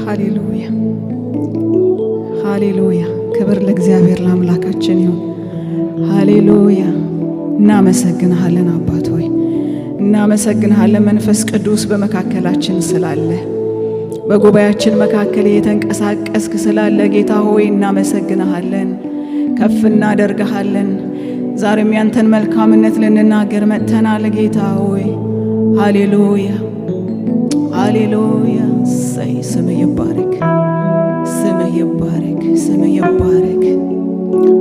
ሃሌሉያ ሃሌሉያ። ክብር ለእግዚአብሔር ለአምላካችን ይሁን። ሃሌሉያ። እናመሰግንሃለን አባት ሆይ እናመሰግንሃለን። መንፈስ ቅዱስ በመካከላችን ስላለ በጉባኤያችን መካከል የተንቀሳቀስክ ስላለ ጌታ ሆይ እናመሰግንሃለን፣ ከፍ እናደርግሃለን። ዛሬም ያንተን መልካምነት ልንናገር መጥተናል ጌታ ሆይ። ሃሌሉያ ሃሌሉያ። ሰይ ስምህ ይባረክ፣ ስምህ ይባረክ፣ ስምህ ይባረክ።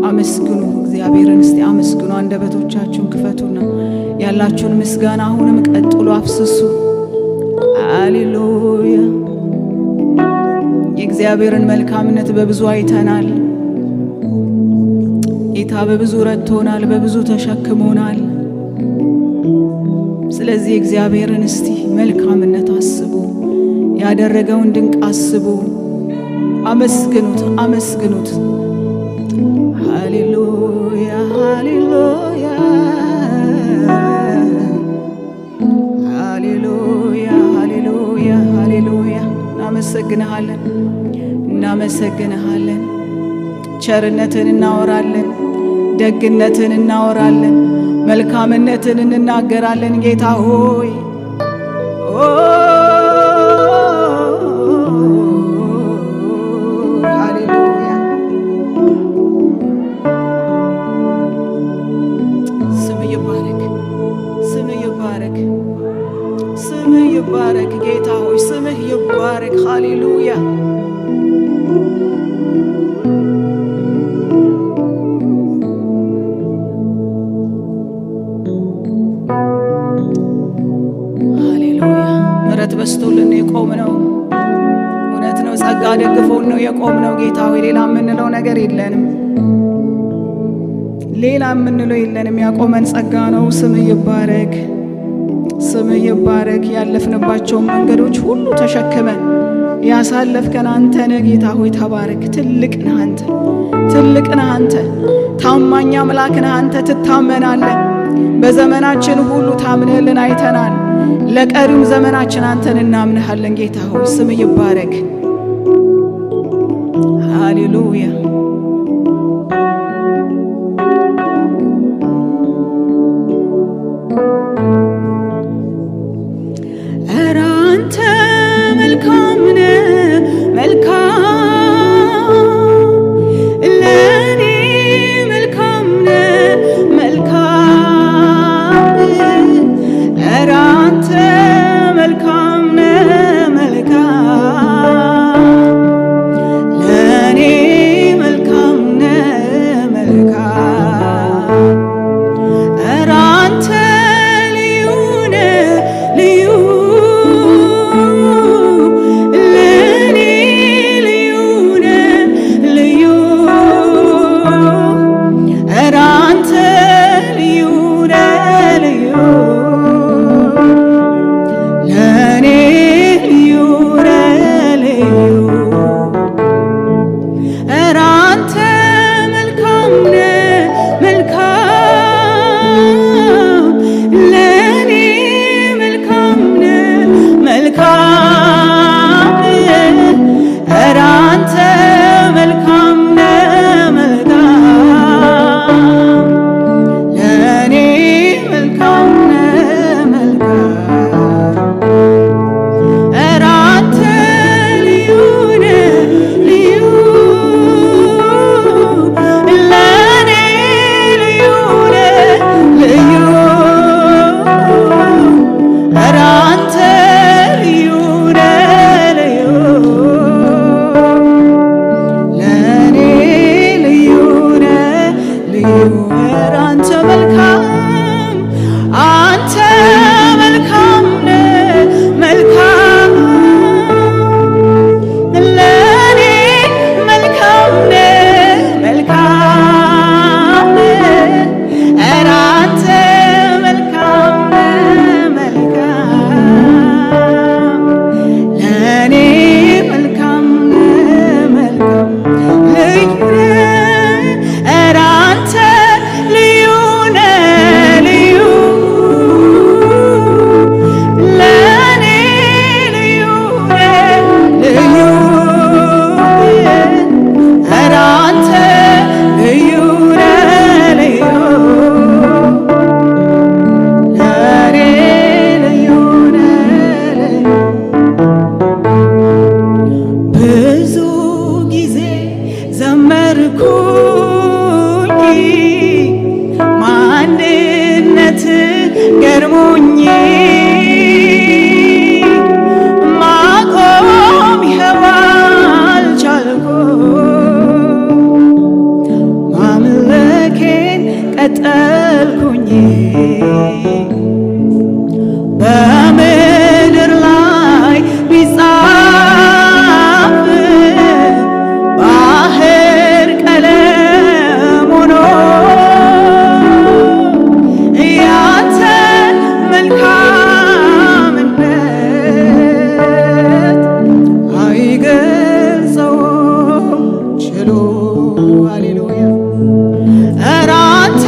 አመስግኑ እግዚአብሔርን። እስቲ አመስግኑ። አንደበቶቻችሁን ክፈቱና ያላችሁን ምስጋና አሁንም ቀጥሉ፣ አፍስሱ። ሃሌሉያ። የእግዚአብሔርን መልካምነት በብዙ አይተናል። ጌታ በብዙ ረድቶናል፣ በብዙ ተሸክሞናል። ስለዚህ እግዚአብሔርን እስቲ መልካምነት አስቡ፣ ያደረገውን ድንቅ አስቡ። አመስግኑት፣ አመስግኑት። ሃሌሉያ ሃሌሉያ ሃሌሉያ ሃሌሉያ ሃሌሉያ። እናመሰግንሃለን፣ እናመሰግንሃለን። ቸርነትን እናወራለን፣ ደግነትን እናወራለን፣ መልካምነትን እንናገራለን ጌታ ሆይ። ሃሌሉያ። ስምህ ይባረክ፣ ስምህ ይባረክ፣ ስምህ ይባረክ ጌታ ሆይ፣ ስምህ ይባረክ። ሃሌሉያ። በስቶልን የቆምነው እውነት ነው። ጸጋ ደግፎን ነው የቆምነው ጌታ ሆይ። ሌላ የምንለው ነገር የለንም፣ ሌላ የምንለው የለንም። ያቆመን ጸጋ ነው። ስምህ ይባረክ፣ ስምህ ይባረክ። ያለፍንባቸውን መንገዶች ሁሉ ተሸክመ ያሳለፍከን አንተ ነህ ጌታ ሆይ። ተባረክ። ትልቅ ነህ አንተ፣ ትልቅ ነህ አንተ። ታማኝ አምላክ ነህ አንተ። ትታመናለህ። በዘመናችን ሁሉ ታምነህልን አይተናል። ለቀሪው ዘመናችን አንተን እናምንሃለን ጌታ ሆይ። ስምህ ይባረክ። ሃሌሉያ። ኧረ አንተ መልካም ነህ፣ መልካም ለእኔ መልካም ነህ፣ መልካም። ኧረ አንተ መልካም ነህ፣ መልካም ለእኔ ቀጠልኩኝ በምድር ላይ ቢጻፍ ባህር ቀለም ሆኖ ያንተ መልካምነት አይገልጸውም ችሎ ሃሌሉያ ኧረ አንተ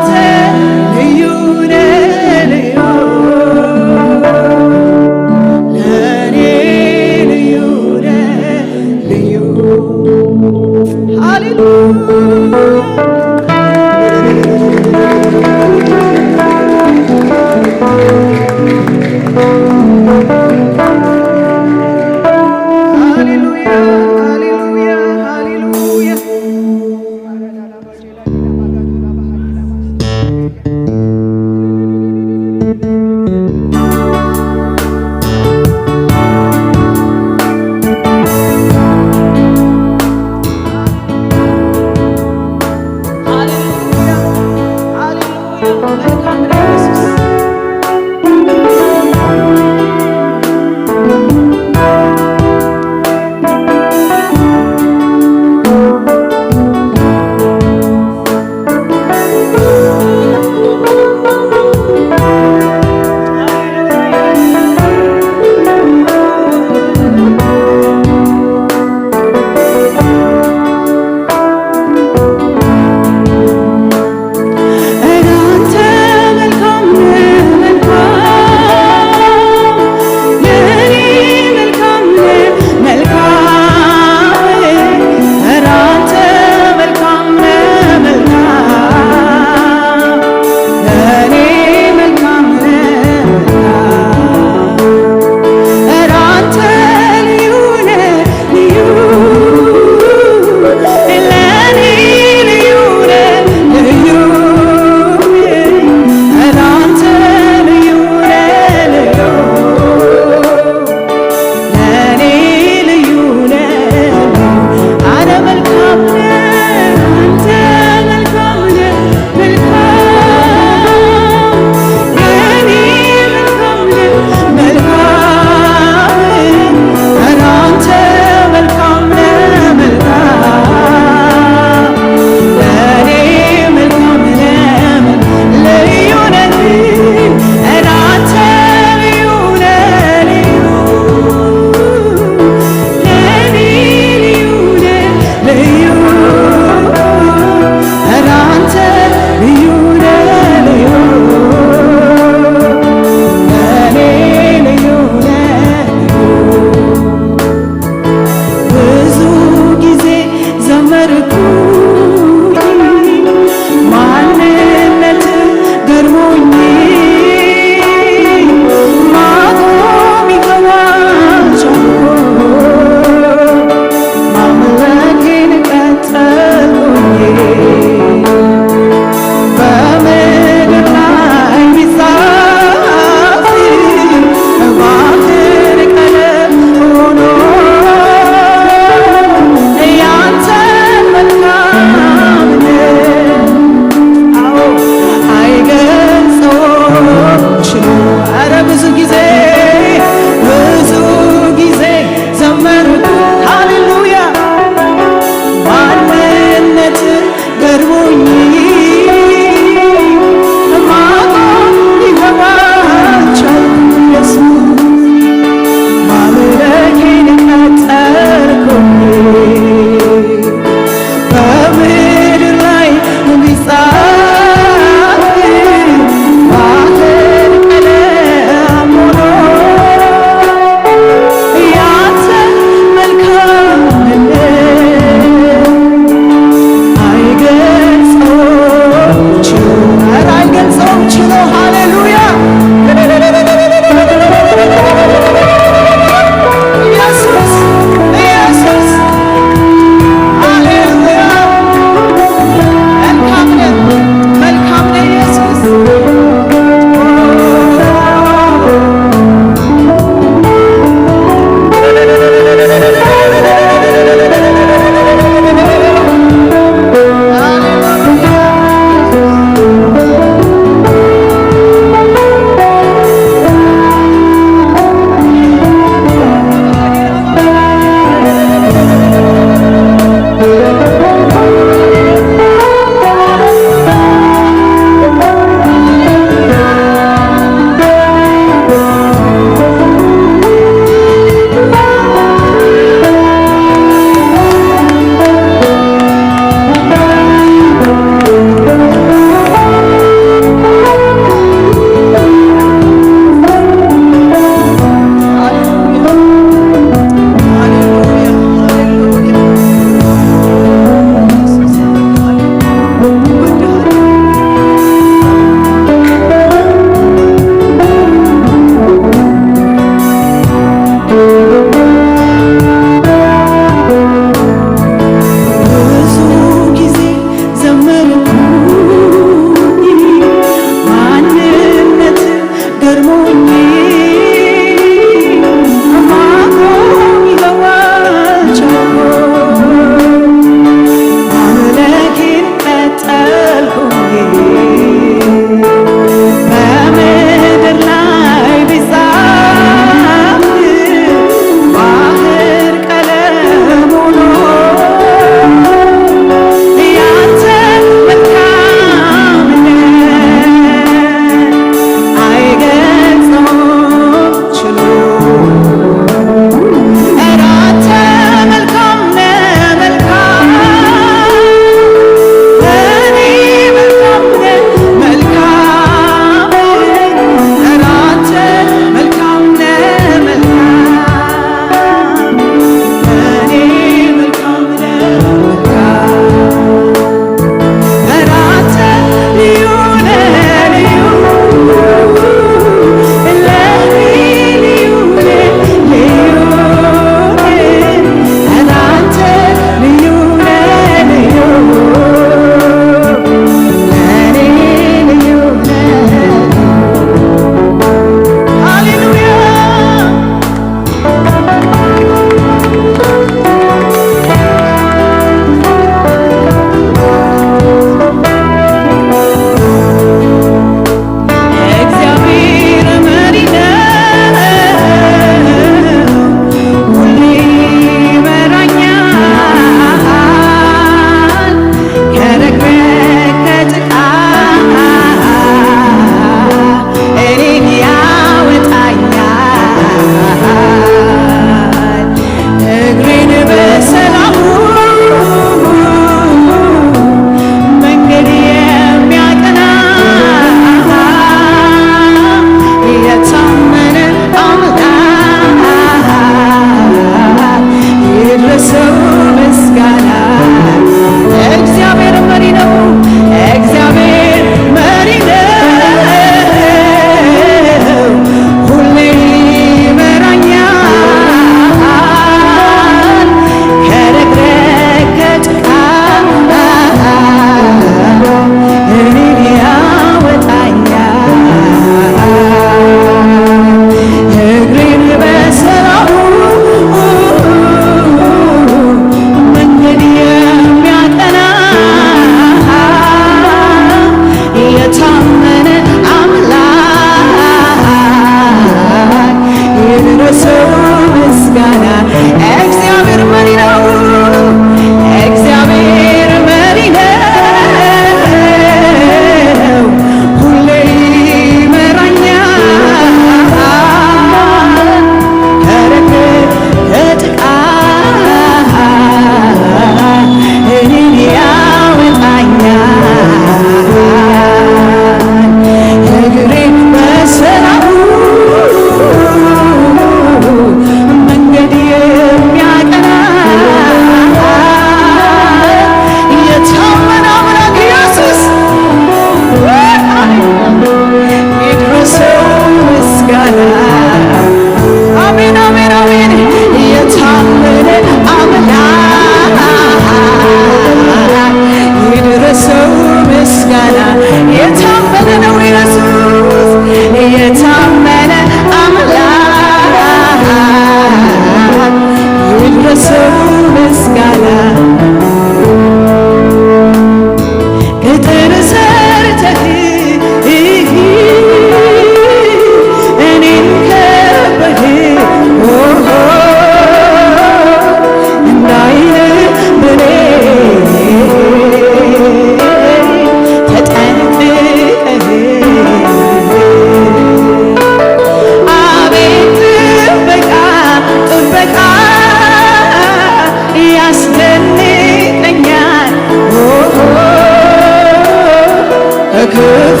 ከክፉ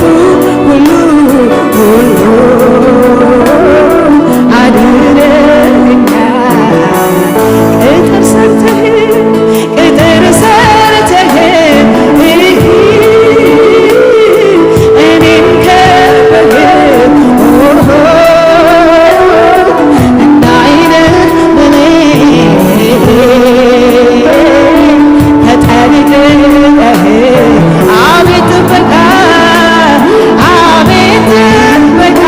ሁሉ አድነኸኛል። ቅጥር ሰርተህ እኔን ከበህ እንደ ዓይንህ ተጠልለህ አቤት ጥበቃ አቤት ጥበቃ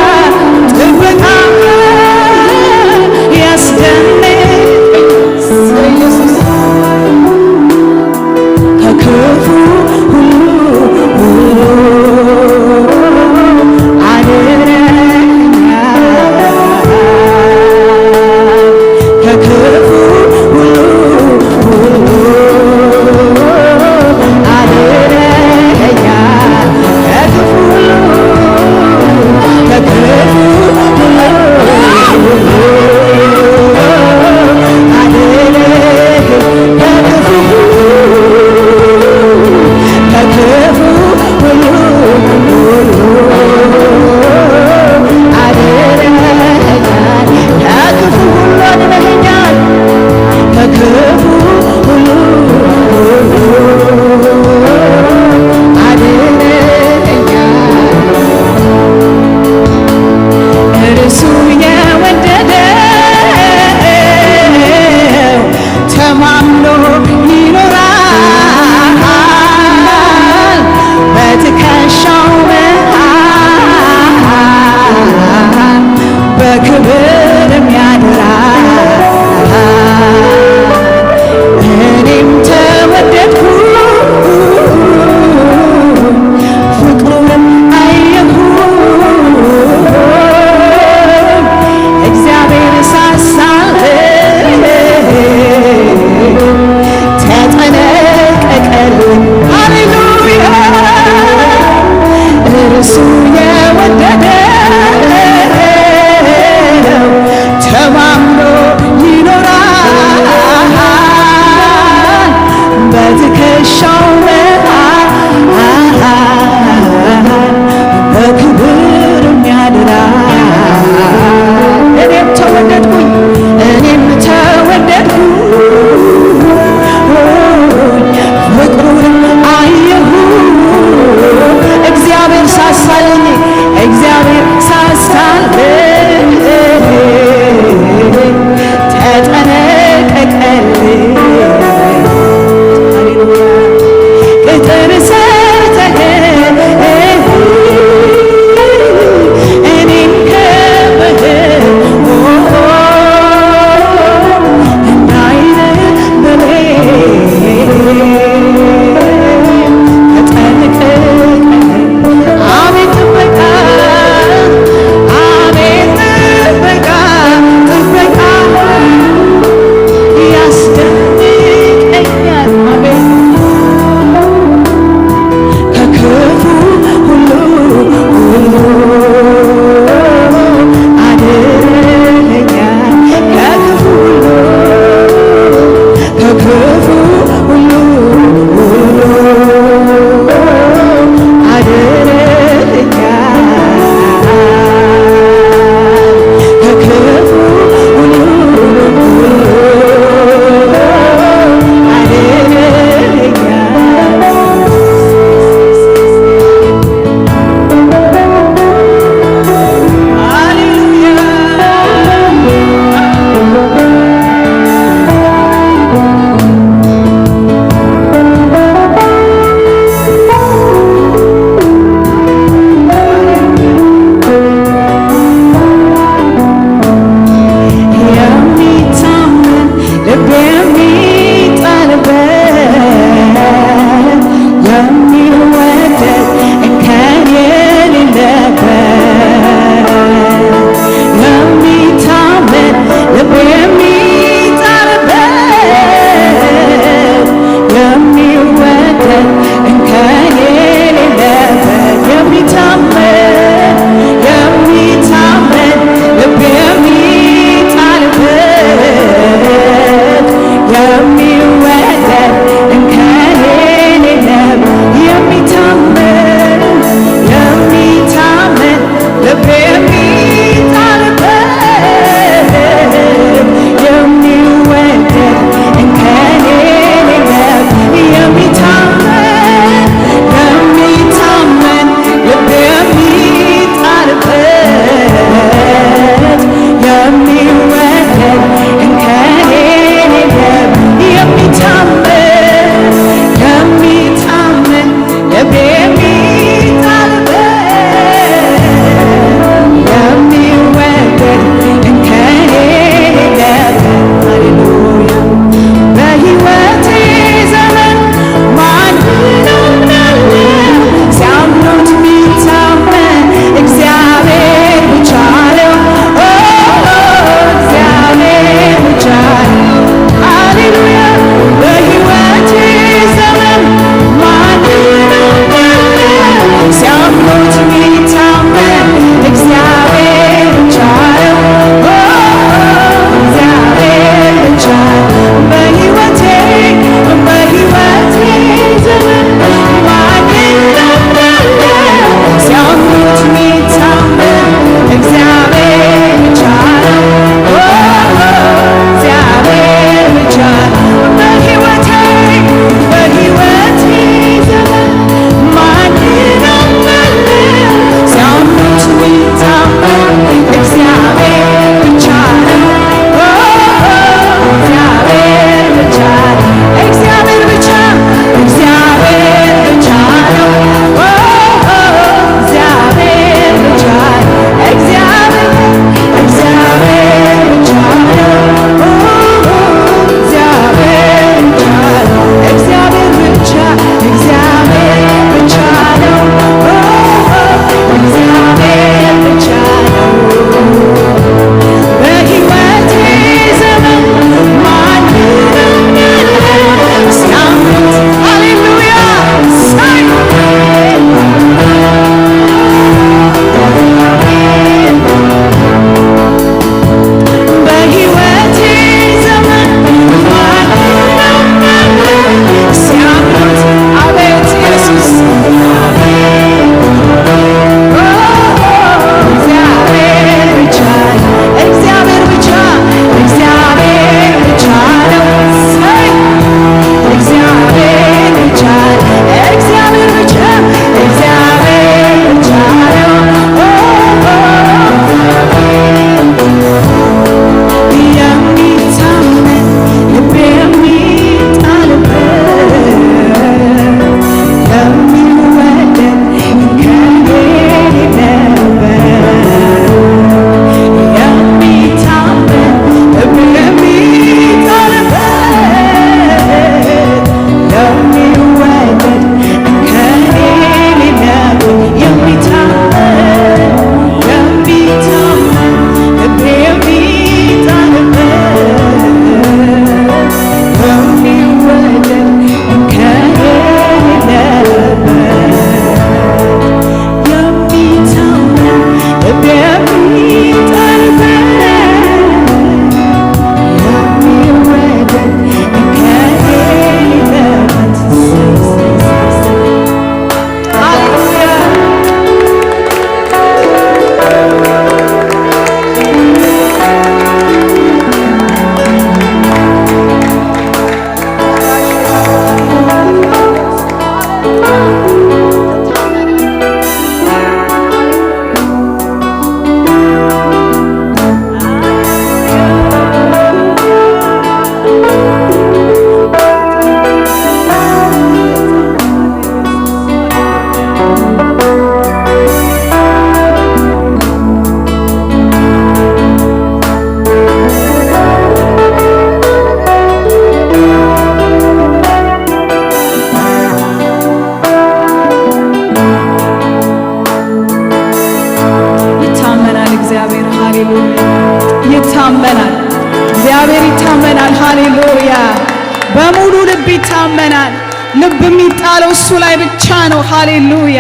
በሙሉ ልብ ይታመናል። ልብ የሚጣለው እሱ ላይ ብቻ ነው። ሃሌሉያ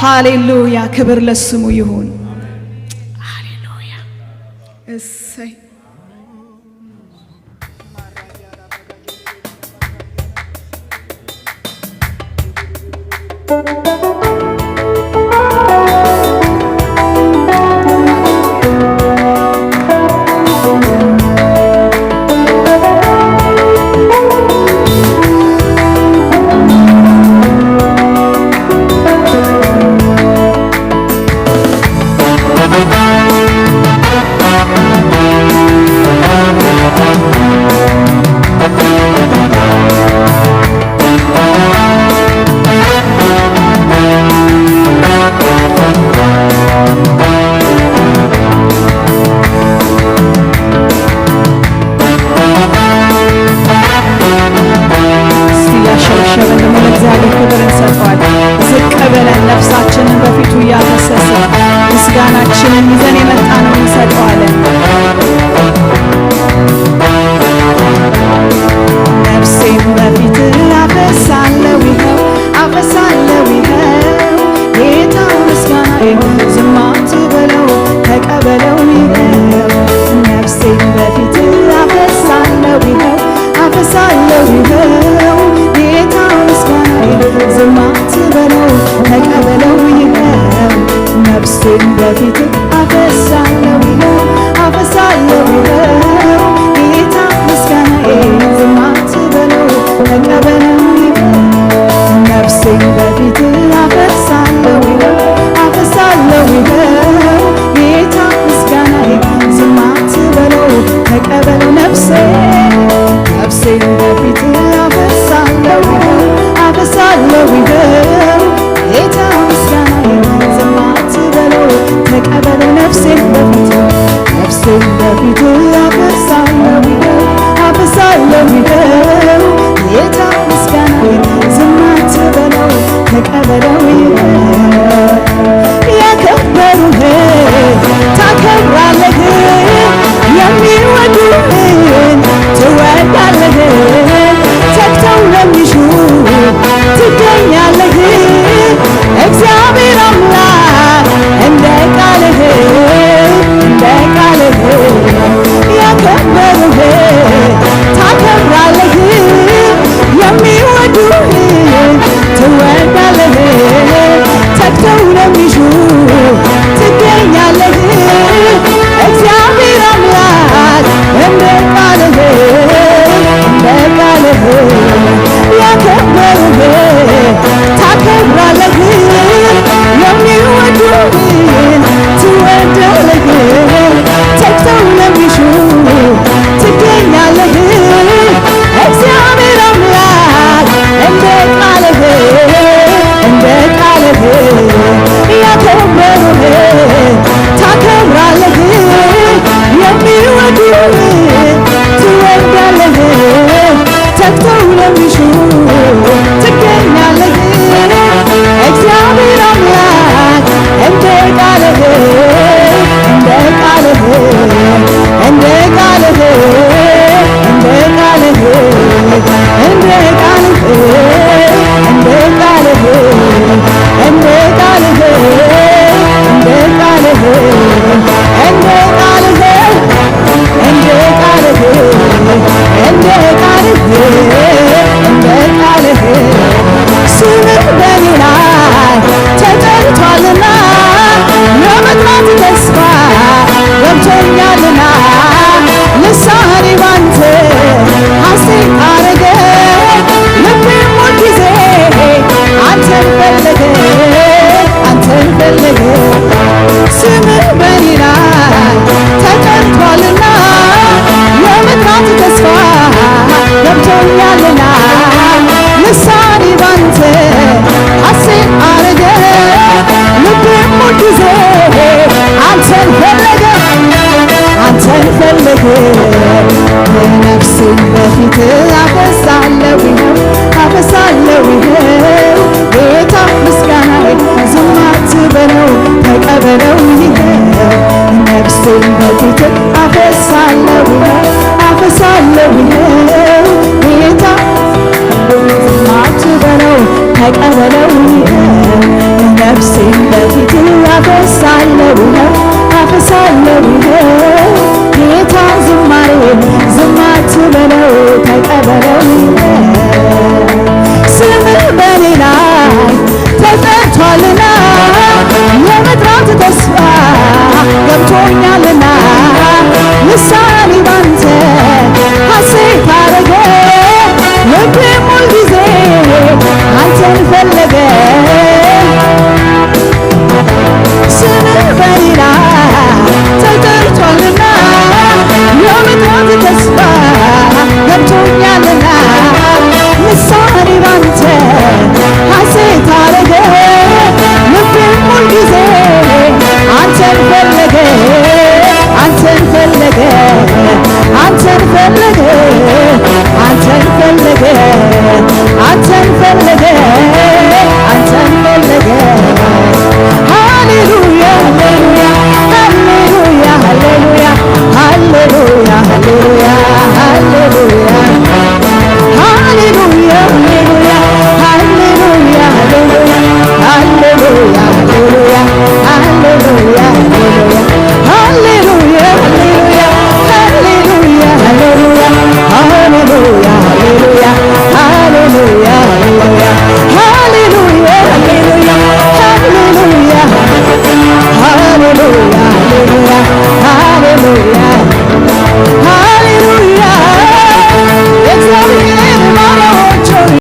ሃሌሉያ፣ ክብር ለስሙ ይሁን። ሃሌሉያ እሰይ ምስጋናችንን ይዘን የመጣ ነው እንሰጠዋለን። ነፍሴን በፊትህ አፈሳለሁ ይኸው አፈሳለሁ ይኸው ጌታ ምስጋናዬን ዝም አትበለው ተቀበለው ይኸው ነፍሴን በፊትህ አፈሳለሁ ይኸው አፈሳለሁ ይኸው ጌታ ምስጋናዬን ዝም አትበለው ተቀበለው ይኸው ነፍሴን በፊትህ አፈሳለሁ ይኸው አፈሳለሁ ይኸው ጌታ ምስጋናዬን ዝም አትበለው ተቀበለው ይኸው ነፍሴን በፊትህ አፈሳለሁ ይኸው አፈሳለሁ ይኸው ጌታ ምስጋናዬን ዝም አትበለው ተቀበለው ነፍሴን በፊትህ አፈሳለሁ ይኸው አፈሳለሁ ይኸው ጌታ ምስጋናዬን ዝም አትበለው ተቀበለው ነፍሴን በፊትህ አፈሳለሁ ይኸው አፈሳለሁ ይኸው ጌታ ምስጋናዬን ዝም አትበለው ተቀበለው ይኸው ያከበሩህን ታከብራለህ የሚወዱህን ትወዳለህ ተግተው ለሚሹ ትገኛለህ እግዚአብሔር አምላክ እንደ ቃልህ ያከበሩህን ታከብራለህ የሚወዱህን ትወዳለህ ተግተው ለሚሹ ትገኛለህ እግዚአብሔር አምላክ እንደ ቃልህ ያከበሩህን ታከብራለህ የሚወዱህን ትወዳለህ ተግተው ለሚሹ ትገኛለህ እግዚአብሔር አምላክ እንደ ቃልህ ያከበሩህን ታከብራለህ የሚወዱህን ትወዳለህ ተግተው ለሚሹ ትገኛለህ እግዚአብሔር አምላክ እንደ ቃልህ ስምህ በኔ ላይ ተጠርቷልና ለመጥራት ተስፋ ገብቶኛልና ልሳኔ ባንተ ሐሴት አረገ ልቤም ሁልጊዜ አንተን ፈለገ ስምህ በኔ ላይ ተጠርቷልና ለመጥራት ተስፋ ገብቶኛልና ልሳኔ ባንተ ሐሴት አረገ ልቤም ሁልጊዜ አንተን ፈለገ ነፍሴን በፊትህ አፈሳለሁ ይኸው ጌታ ምስጋናዬን ዝም አትበለው ተቀበለው ይኸው ነፍሴን በፊትህ አፈሳለሁ ይኸው ጌታ በለው